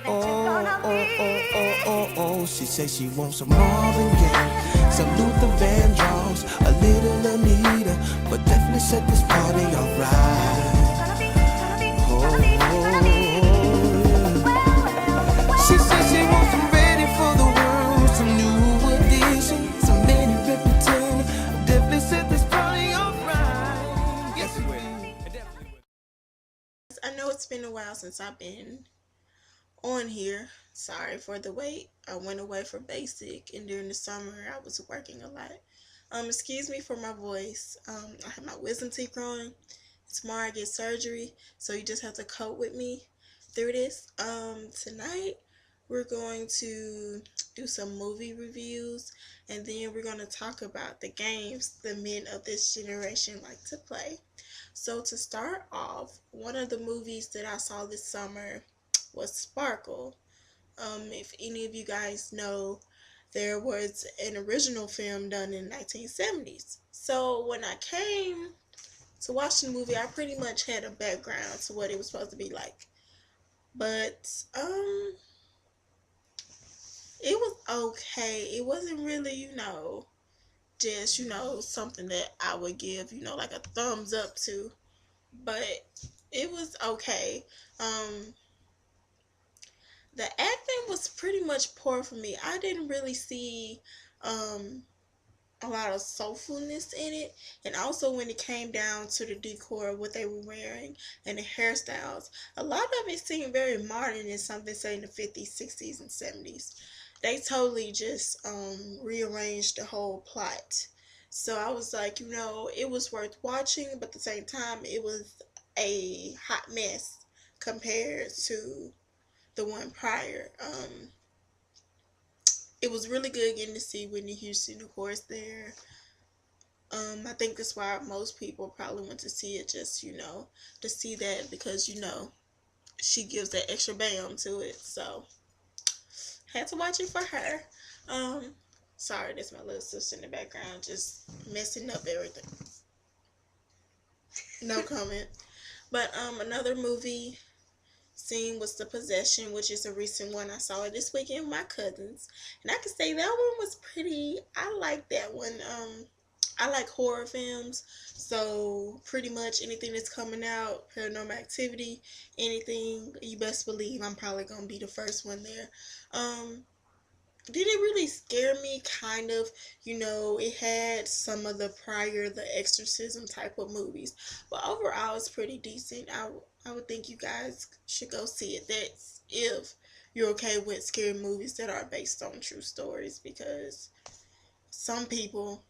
Oh. She says she wants some Marvin Gaye, some Luther Vandross, a little Anita, but definitely set this party alright. She says she wants some ready for the world, some new editions, some many repetition. Definitely set this party alright. Yes, it will. I know it's been a while since I've been on here. Sorry for the wait. I went away for basic, and during the summer I was working a lot. Excuse me for my voice. I have my wisdom teeth growing. Tomorrow I get surgery, so you just have to cope with me through this. Tonight we're going to do some movie reviews, and then we're going to talk about the games the men of this generation like to play. So to start off, one of the movies that I saw this summer was Sparkle. If any of you guys know, there was an original film done in the 1970s. So when I came to watch the movie, I pretty much had a background to what it was supposed to be like. But it was okay. It wasn't really, just, something that I would give, like a thumbs up to. But it was okay. The acting was pretty much poor for me. I didn't really see a lot of soulfulness in it, and also when it came down to the decor, what they were wearing and the hairstyles, a lot of it seemed very modern and something say in the 50s, 60s, and 70s. They totally just rearranged the whole plot. So I was like, it was worth watching, but at the same time it was a hot mess compared to the one prior. It was really good getting to see Whitney Houston, of course, there. I think that's why most people probably went to see it, just, to see that because, she gives that extra bam to it. So, had to watch it for her. Sorry, that's my little sister in the background just messing up everything. No comment. But another movie scene was The Possession, which is a recent one. I saw it this weekend with my cousins, and I can say that one was pretty. I like that one. I like horror films, so pretty much anything that's coming out, Paranormal Activity, anything, you best believe I'm probably gonna be the first one there. Did it really scare me? Kind of. It had some of the prior, the exorcism type of movies, but overall it's pretty decent. I would think you guys should go see it. That's if you're okay with scary movies that are based on true stories, because some people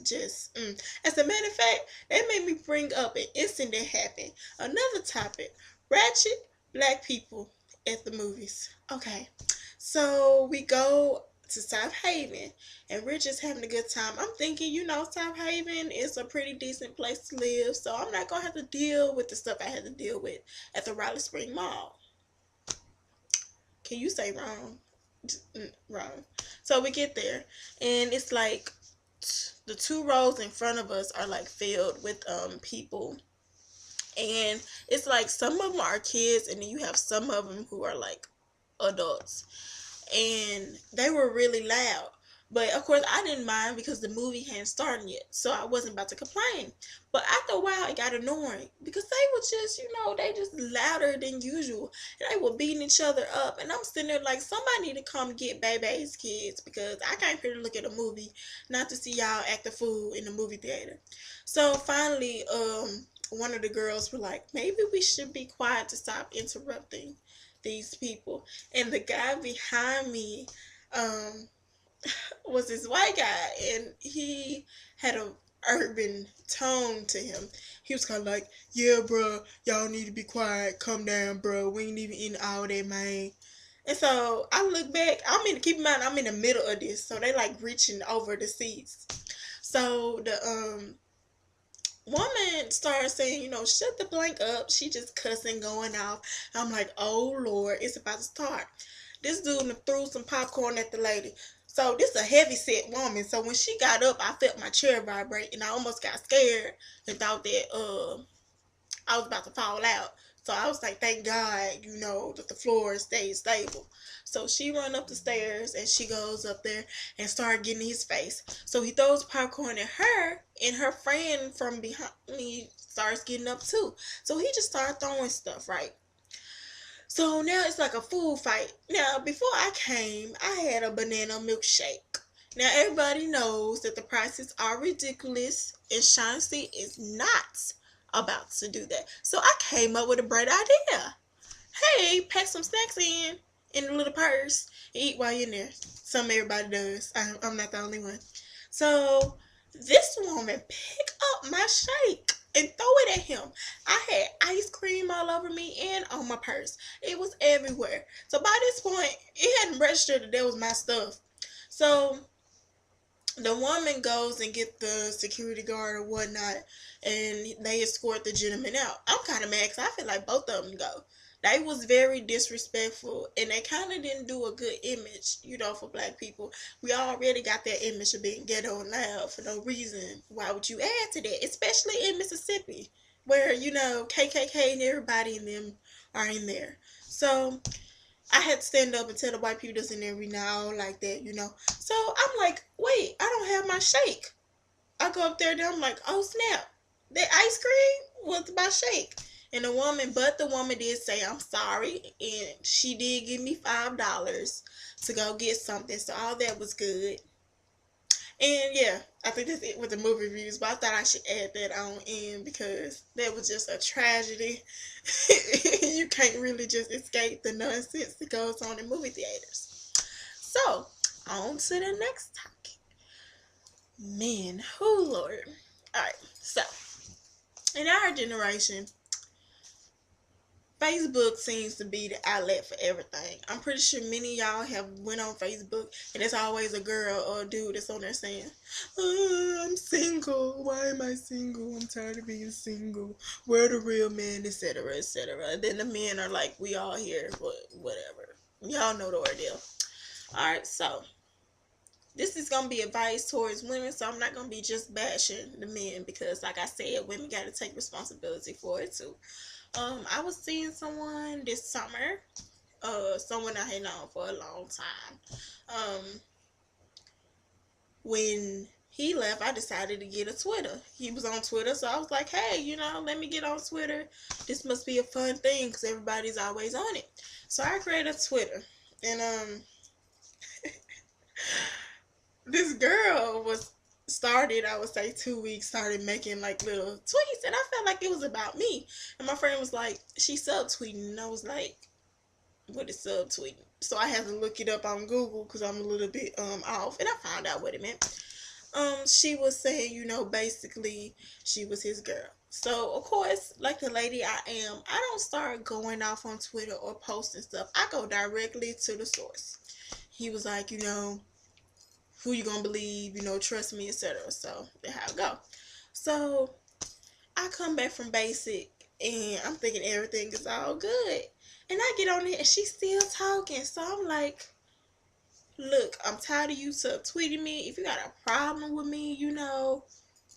just as a matter of fact, that made me bring up an incident that happened. Another topic: ratchet black people at the movies. Okay, so we go to South Haven, and we're just having a good time. I'm thinking, South Haven is a pretty decent place to live, so I'm not gonna have to deal with the stuff I had to deal with at the Raleigh Spring Mall. Can you say wrong? Wrong. So we get there, and it's like the two rows in front of us are like filled with people, and it's like some of them are kids, and then you have some of them who are like adults, and they were really loud. But of course, I didn't mind because the movie hadn't started yet, so I wasn't about to complain. But after a while, it got annoying because they were just, they just louder than usual. And they were beating each other up, and I'm sitting there like, somebody need to come get baby's kids because I came here to look at a movie, not to see y'all act a fool in the movie theater. So finally, one of the girls were like, maybe we should be quiet to stop interrupting these people. And the guy behind me was this white guy, and he had a urban tone to him. He was kind of like, yeah, bro, y'all need to be quiet, calm down, bro, we ain't even in all that, man. And so I look back, keep in mind, I'm in the middle of this, so they like reaching over the seats. So the woman started saying, shut the blank up. She just cussing, going off. I'm like, oh Lord, it's about to start. This dude threw some popcorn at the lady. So this is a heavy set woman. So when she got up, I felt my chair vibrate, and I almost got scared and thought that I was about to fall out. So I was like, thank God, that the floor stays stable. So she run up the stairs and she goes up there and start getting in his face. So he throws popcorn at her, and her friend from behind me starts getting up too. So he just started throwing stuff, right? So now it's like a food fight. Now, before I came, I had a banana milkshake. Now, everybody knows that the prices are ridiculous, and Chauncey is not about to do that. So I came up with a bright idea. Hey, pack some snacks in the little purse and eat while you're in there. Some everybody does. I'm not the only one. So this woman picked up my shake and throw it at him. I had ice cream all over me and on my purse. It was everywhere. So by this point, it hadn't registered that that was my stuff. So the woman goes and get the security guard or whatnot, and they escort the gentleman out. I'm kind of mad because I feel like both of them go. They was very disrespectful, and they kind of didn't do a good image, for black people. We already got that image of being ghetto and loud for no reason. Why would you add to that? Especially in Mississippi, where, KKK and everybody in them are in there. So I had to stand up and tell the white people that's in there, we not like that. So I'm like, wait, I don't have my shake. I go up there and I'm like, oh snap, that ice cream was my shake. And the woman did say, I'm sorry. And she did give me $5 to go get something. So all that was good. And yeah, I think that's it with the movie reviews. But I thought I should add that on in because that was just a tragedy. You can't really just escape the nonsense that goes on in movie theaters. So, on to the next topic. Man, oh Lord. Alright, so in our generation, Facebook seems to be the outlet for everything. I'm pretty sure many of y'all have went on Facebook and there's always a girl or a dude that's on there saying, oh, I'm single. Why am I single? I'm tired of being single. Where the real men, etc., etc. And then the men are like, we all here, but whatever. Y'all know the ordeal. Alright, so this is going to be advice towards women, so I'm not going to be just bashing the men because, like I said, women got to take responsibility for it too. I was seeing someone this summer, someone I had known for a long time. When he left, I decided to get a Twitter. He was on Twitter, so I was like, hey, let me get on Twitter. This must be a fun thing because everybody's always on it. So I created a Twitter, and this girl started, I would say 2 weeks, started making like little tweets, and I felt like it was about me. And my friend was like, she subtweeting, and I was like, what is subtweeting? So I had to look it up on Google because I'm a little bit off, and I found out what it meant. She was saying, basically she was his girl. So of course, like the lady I am, I don't start going off on Twitter or posting stuff. I go directly to the source. He was like, who you gonna believe, trust me, etc. So that's how it go. So I come back from basic and I'm thinking everything is all good. And I get on it and she's still talking. So I'm like, look, I'm tired of you subtweeting me. If you got a problem with me,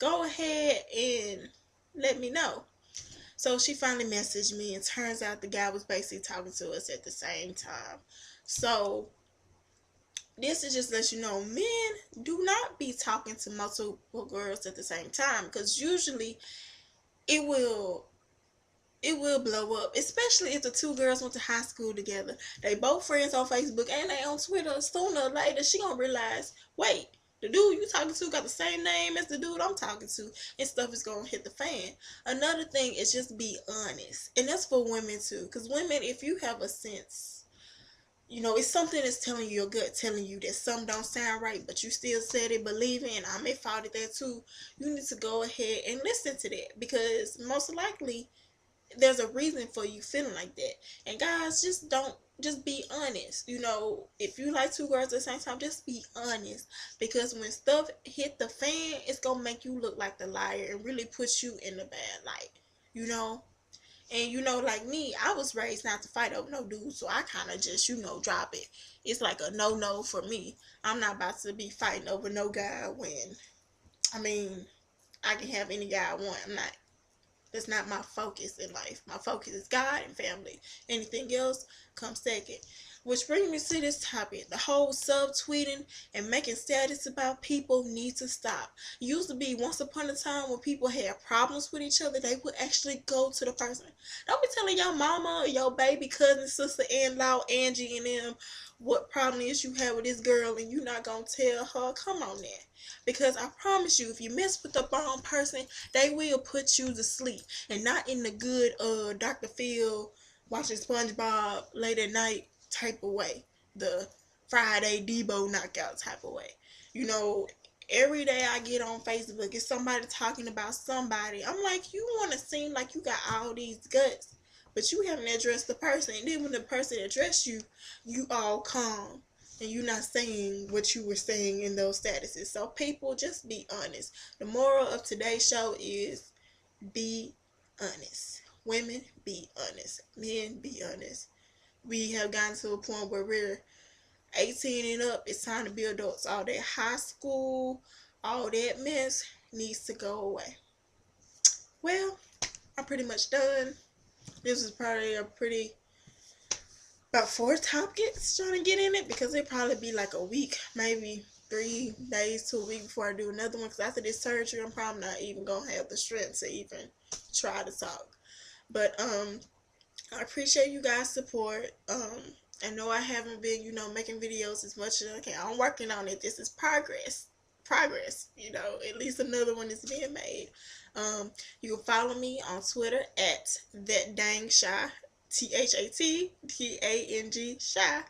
go ahead and let me know. So she finally messaged me, and turns out the guy was basically talking to us at the same time. So this is just let you know, men do not be talking to multiple girls at the same time, because usually it will blow up, especially if the two girls went to high school together. They both friends on Facebook and they on Twitter. Sooner or later, she gonna realize, wait, the dude you talking to got the same name as the dude I'm talking to, and stuff is gonna hit the fan. Another thing is just be honest, and that's for women too, because women, if you have a sense, it's something that's telling you, your gut telling you that something don't sound right, but you still said it, believe it, and I'm at fault at that too. You need to go ahead and listen to that, because most likely there's a reason for you feeling like that. And guys, just be honest. If you like two girls at the same time, just be honest, because when stuff hit the fan, it's gonna make you look like the liar and really put you in the bad light. And like me, I was raised not to fight over no dude, so I kind of just drop it. It's like a no for me. I'm not about to be fighting over no guy when I can have any guy I want. I'm not. That's not my focus in life. My focus is God and family. Anything else comes second. Which brings me to this topic. The whole subtweeting and making status about people needs to stop. It used to be once upon a time when people had problems with each other, they would actually go to the person. Don't be telling your mama or your baby cousin, sister, in-law, Angie, and them what problem is you have with this girl and you not gonna tell her. Come on now. Because I promise you, if you mess with the wrong person, they will put you to sleep. And not in the good Dr. Phil watching SpongeBob late at night type of way. The Friday Debo knockout type of way. You know, every day I get on Facebook, it's somebody talking about somebody. I'm like, you want to seem like you got all these guts, but you haven't addressed the person. And then when the person addressed you, you all calm. And you're not saying what you were saying in those statuses. So people, just be honest. The moral of today's show is be honest. Women, be honest. Men, be honest. We have gotten to a point where we're 18 and up. It's time to be adults. All that high school, all that mess needs to go away. Well, I'm pretty much done. This is probably about 4 topics trying to get in it, because it'll probably be like a week, maybe 3 days to a week before I do another one, because after this surgery I'm probably not even gonna have the strength to even try to talk. But I appreciate you guys' support. I know I haven't been, making videos as much as I can. I'm working on it. This is progress. At least another one is being made. You can follow me on Twitter at thatdangshy, ThatDang Shy,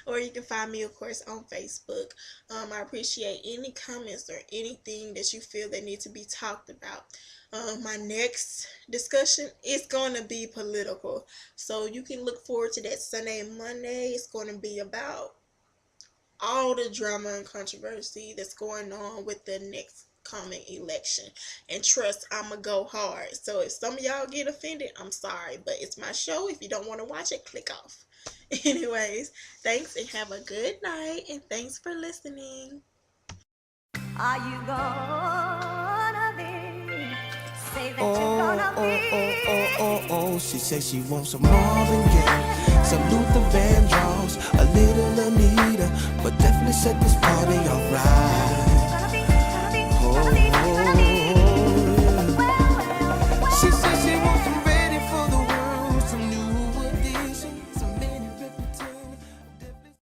or you can find me, of course, on Facebook. I appreciate any comments or anything that you feel that need to be talked about. My next discussion is going to be political, so you can look forward to that Sunday and Monday. It's going to be about all the drama and controversy that's going on with the next coming election. And trust, I'ma go hard. So if some of y'all get offended, I'm sorry, but it's my show. If you don't want to watch it, click off. Anyways, thanks and have a good night, and thanks for listening. Are you gonna be? Say that Oh, you're gonna oh, be. oh, oh, oh, oh. She says she wants some Marvin Gaye, some Luther Vandross, a little Anita, but definitely set this party alright.